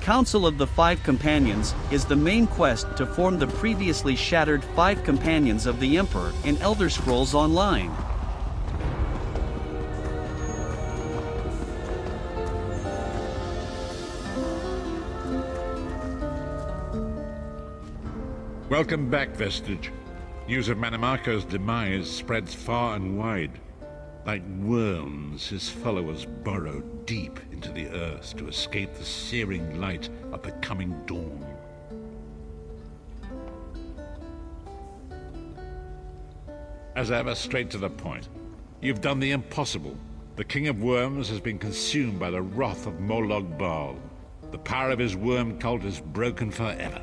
Council of the Five Companions is the main quest to form the previously shattered Five Companions of the Emperor in Elder Scrolls Online. Welcome back, Vestige. News of Manimarco's demise spreads far and wide. Like worms, his followers burrow deep into the earth to escape the searing light of the coming dawn. As ever, straight to the point. You've done the impossible. The King of Worms has been consumed by the wrath of Molog Bal. The power of his worm cult is broken forever.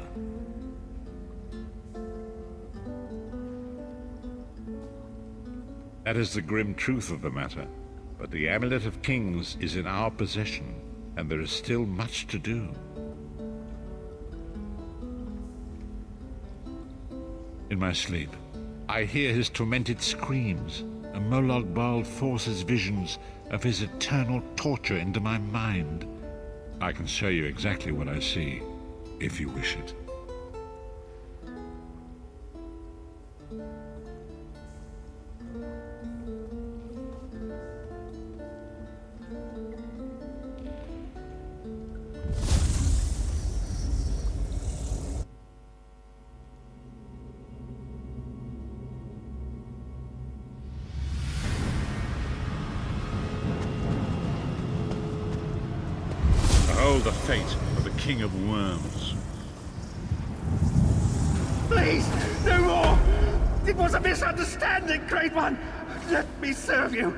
That is the grim truth of the matter, but the Amulet of Kings is in our possession, and there is still much to do. In my sleep, I hear his tormented screams, and Molog Bal forces visions of his eternal torture into my mind. I can show you exactly what I see, if you wish it. Behold the fate of the King of Worms. Please, no more! It was a misunderstanding, Great One! Let me serve you!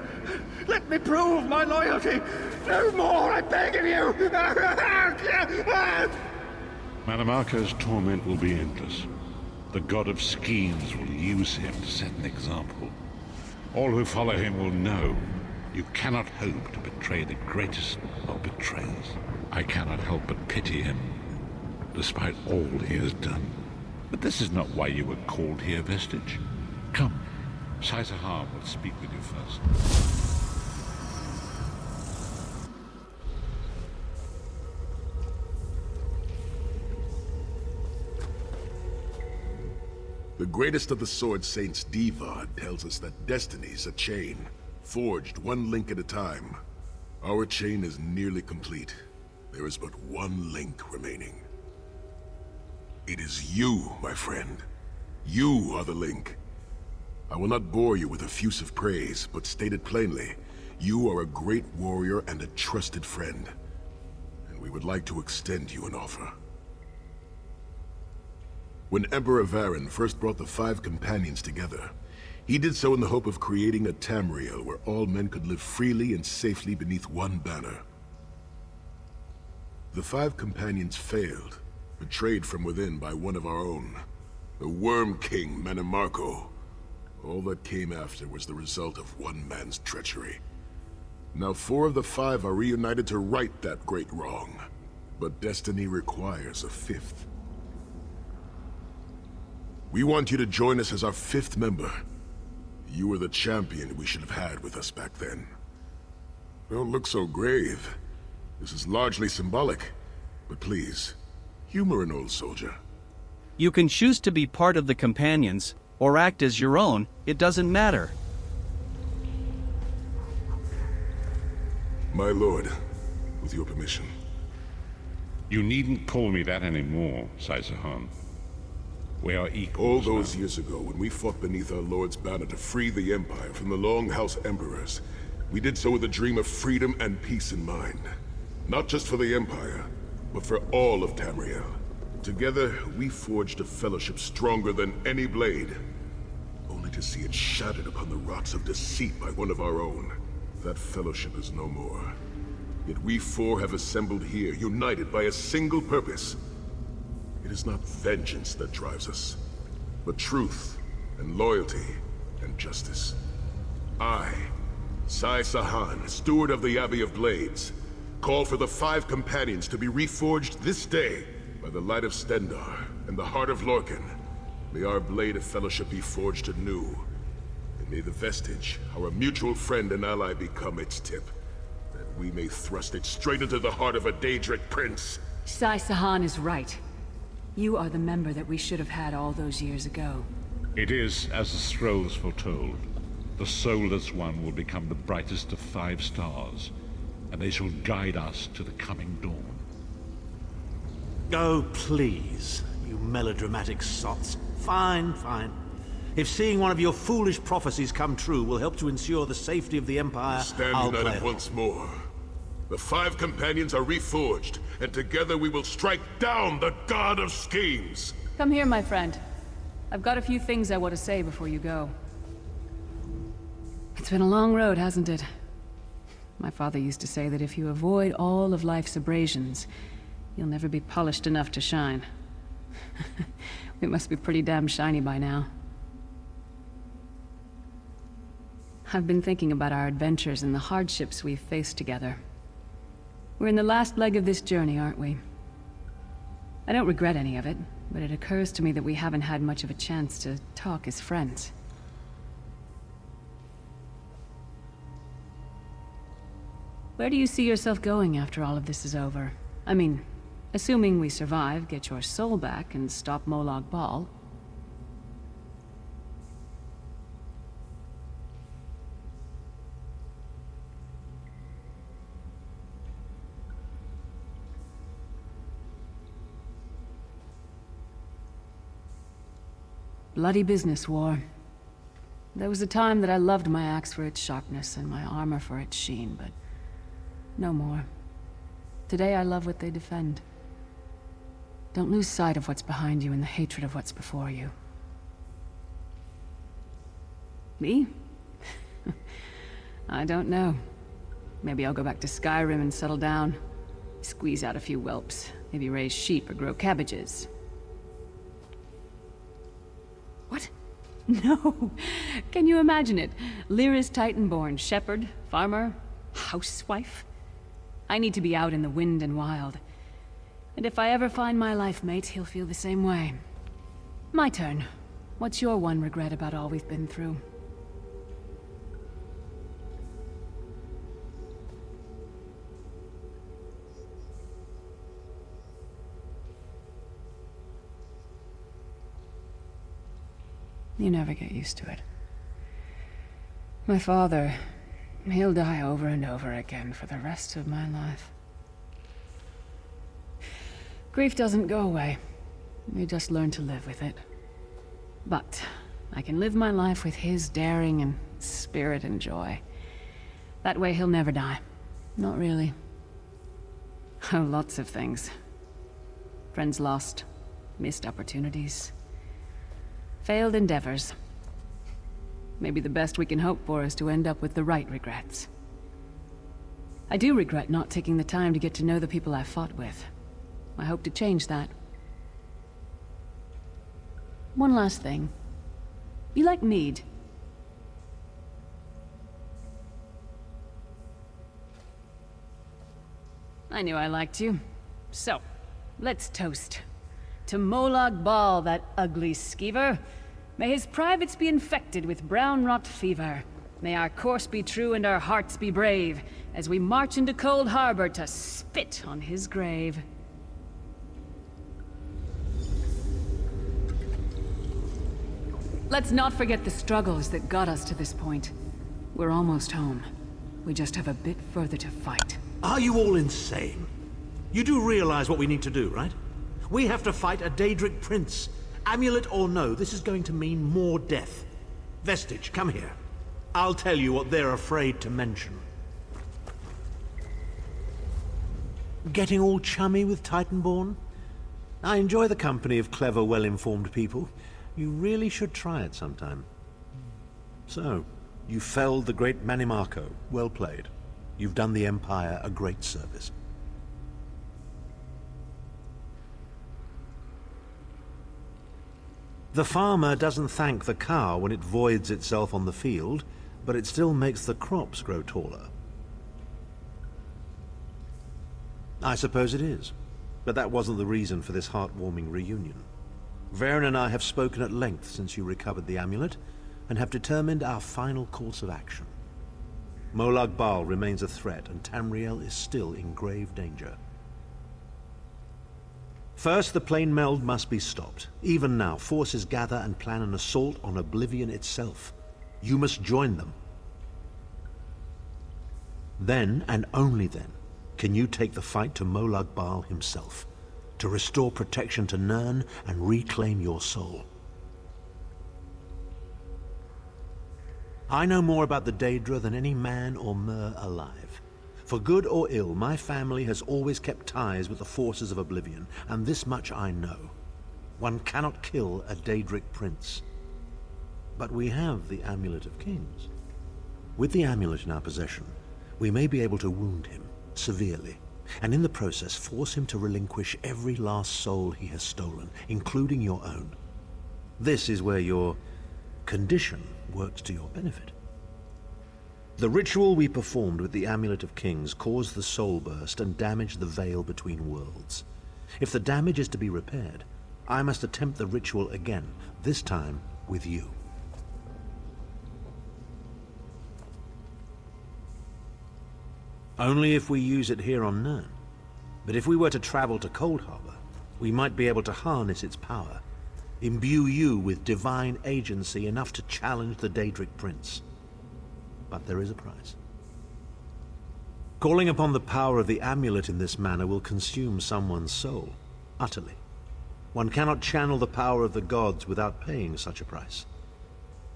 Let me prove my loyalty! No more, I beg of you! Manimarco's torment will be endless. The god of schemes will use him to set an example. All who follow him will know you cannot hope to betray the greatest of betrayers. I cannot help but pity him, despite all he has done. But this is not why you were called here, Vestige. Come, Saisahar will speak with you first. The greatest of the Sword Saints, Divad, tells us that destiny's a chain, forged one link at a time. Our chain is nearly complete. There is but one link remaining. It is you, my friend. You are the link. I will not bore you with effusive praise, but state it plainly. You are a great warrior and a trusted friend. And we would like to extend you an offer. When Emperor Varen first brought the Five Companions together, he did so in the hope of creating a Tamriel where all men could live freely and safely beneath one banner. The Five Companions failed, betrayed from within by one of our own, the Worm King Manimarco. All that came after was the result of one man's treachery. Now 4 of the 5 are reunited to right that great wrong, but destiny requires a 5th. We want you to join us as our 5th member. You were the champion we should have had with us back then. Don't look so grave. This is largely symbolic, but please, humor an old soldier. You can choose to be part of the Companions, or act as your own, it doesn't matter. My lord, with your permission. You needn't call me that anymore, Saisahar. We are equals All those now. years ago, when we fought beneath our lord's banner to free the Empire from the Longhouse Emperors, we did so with a dream of freedom and peace in mind. Not just for the Empire, but for all of Tamriel. Together, we forged a fellowship stronger than any blade, only to see it shattered upon the rocks of deceit by one of our own. That fellowship is no more. Yet we 4 have assembled here, united by a single purpose. It is not vengeance that drives us, but truth and loyalty and justice. I, Saisahar, steward of the Abbey of Blades, call for the 5 Companions to be reforged this day by the light of Stendarr and the heart of Lorkhan. May our blade of fellowship be forged anew, and may the Vestige, our mutual friend and ally, become its tip, that we may thrust it straight into the heart of a Daedric prince. Sai Sahan is right. You are the member that we should have had all those years ago. It is as the scrolls foretold. The soulless one will become the brightest of 5 stars, and they shall guide us to the coming dawn. Oh, please, you melodramatic sots. Fine, fine. If seeing one of your foolish prophecies come true will help to ensure the safety of the Empire, Stand I'll play united along. once more. The 5 companions are reforged, and together we will strike down the God of Schemes! Come here, my friend. I've got a few things I want to say before you go. It's been a long road, hasn't it? My father used to say that if you avoid all of life's abrasions, you'll never be polished enough to shine. We must be pretty damn shiny by now. I've been thinking about our adventures and the hardships we've faced together. We're in the last leg of this journey, aren't we? I don't regret any of it, but it occurs to me that we haven't had much of a chance to talk as friends. Where do you see yourself going after all of this is over? I mean, assuming we survive, get your soul back, and stop Molag Bal. Bloody business, war. There was a time that I loved my axe for its sharpness and my armor for its sheen, but no more. Today I love what they defend. Don't lose sight of what's behind you and the hatred of what's before you. Me? I don't know. Maybe I'll go back to Skyrim and settle down. Squeeze out a few whelps. Maybe raise sheep or grow cabbages. What? No! Can you imagine it? Lyra's Titanborn, shepherd, farmer, housewife? I need to be out in the wind and wild. And if I ever find my life mate, he'll feel the same way. My turn. What's your one regret about all we've been through? You never get used to it. My father, he'll die over and over again for the rest of my life. Grief doesn't go away. You just learn to live with it. But I can live my life with his daring and spirit and joy. That way he'll never die. Not really. Oh, lots of things. Friends lost, missed opportunities. Failed endeavors. Maybe the best we can hope for is to end up with the right regrets. I do regret not taking the time to get to know the people I fought with. I hope to change that. One last thing. You like mead? I knew I liked you. So, let's toast. To Molag Bal, that ugly skeever. May his privates be infected with brown rot fever. May our course be true and our hearts be brave, as we march into Cold Harbor to spit on his grave. Let's not forget the struggles that got us to this point. We're almost home. We just have a bit further to fight. Are you all insane? You do realize what we need to do, right? We have to fight a Daedric prince. Amulet or no, this is going to mean more death. Vestige, come here. I'll tell you what they're afraid to mention. Getting all chummy with Titanborn? I enjoy the company of clever, well-informed people. You really should try it sometime. So, you felled the great Manimarco. Well played. You've done the Empire a great service. The farmer doesn't thank the cow when it voids itself on the field, but it still makes the crops grow taller. I suppose it is, but that wasn't the reason for this heartwarming reunion. Varen and I have spoken at length since you recovered the amulet, and have determined our final course of action. Molag Bal remains a threat, and Tamriel is still in grave danger. First, the plane meld must be stopped. Even now, forces gather and plan an assault on Oblivion itself. You must join them. Then, and only then, can you take the fight to Molag Bal himself, to restore protection to Nirn and reclaim your soul. I know more about the Daedra than any man or mer alive. For good or ill, my family has always kept ties with the forces of Oblivion, and this much I know. One cannot kill a Daedric prince. But we have the Amulet of Kings. With the amulet in our possession, we may be able to wound him severely, and in the process force him to relinquish every last soul he has stolen, including your own. This is where your condition works to your benefit. The ritual we performed with the Amulet of Kings caused the soul burst and damaged the veil between worlds. If the damage is to be repaired, I must attempt the ritual again, this time with you. Only if we use it here on Nirn. But if we were to travel to Cold Harbor, we might be able to harness its power, imbue you with divine agency enough to challenge the Daedric Prince. But there is a price. Calling upon the power of the amulet in this manner will consume someone's soul, utterly. One cannot channel the power of the gods without paying such a price.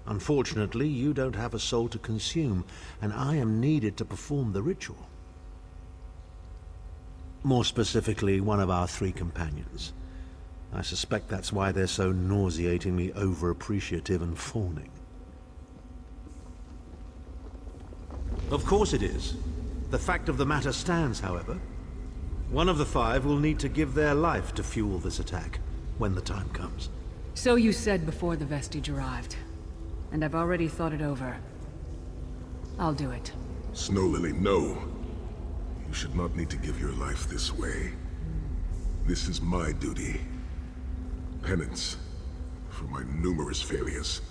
Unfortunately, you don't have a soul to consume, and I am needed to perform the ritual. More specifically, one of our 3 companions. I suspect that's why they're so nauseatingly over-appreciative and fawning. Of course it is. The fact of the matter stands, however. One of the 5 will need to give their life to fuel this attack, when the time comes. So you said before the vestige arrived. And I've already thought it over. I'll do it. Snow Lily, no. You should not need to give your life this way. This is my duty. Penance for my numerous failures.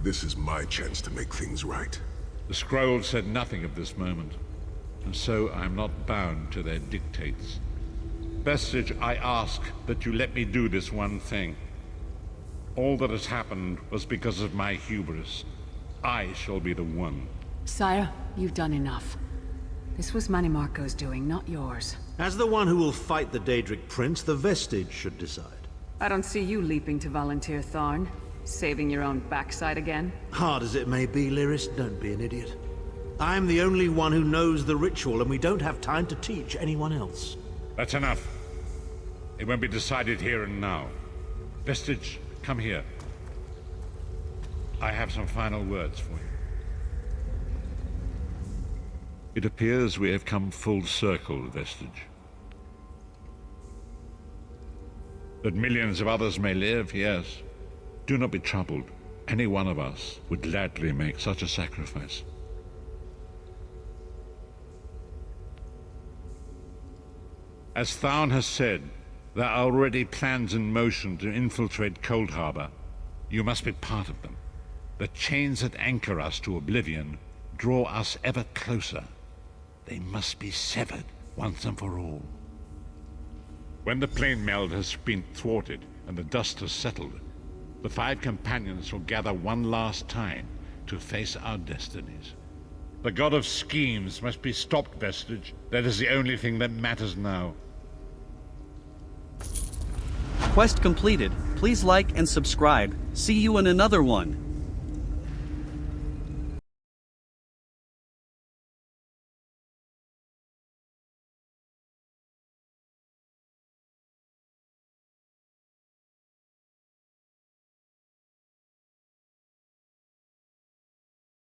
This is my chance to make things right. The scroll said nothing of this moment, and so I am not bound to their dictates. Vestige, I ask that you let me do this one thing. All that has happened was because of my hubris. I shall be the one. Sire, you've done enough. This was Manimarco's doing, not yours. As the one who will fight the Daedric Prince, the Vestige should decide. I don't see you leaping to volunteer, Tharn. Saving your own backside again? Hard as it may be, Lyris, don't be an idiot. I'm the only one who knows the ritual, and we don't have time to teach anyone else. That's enough. It won't be decided here and now. Vestige, come here. I have some final words for you. It appears we have come full circle, Vestige. That millions of others may live, yes. Do not be troubled. Any one of us would gladly make such a sacrifice. As Tharn has said, there are already plans in motion to infiltrate Cold Harbor. You must be part of them. The chains that anchor us to Oblivion draw us ever closer. They must be severed once and for all. When the plane meld has been thwarted and the dust has settled, the 5 companions will gather one last time to face our destinies. The god of schemes must be stopped, Vestige. That is the only thing that matters now. Quest completed. Please like and subscribe. See you in another one.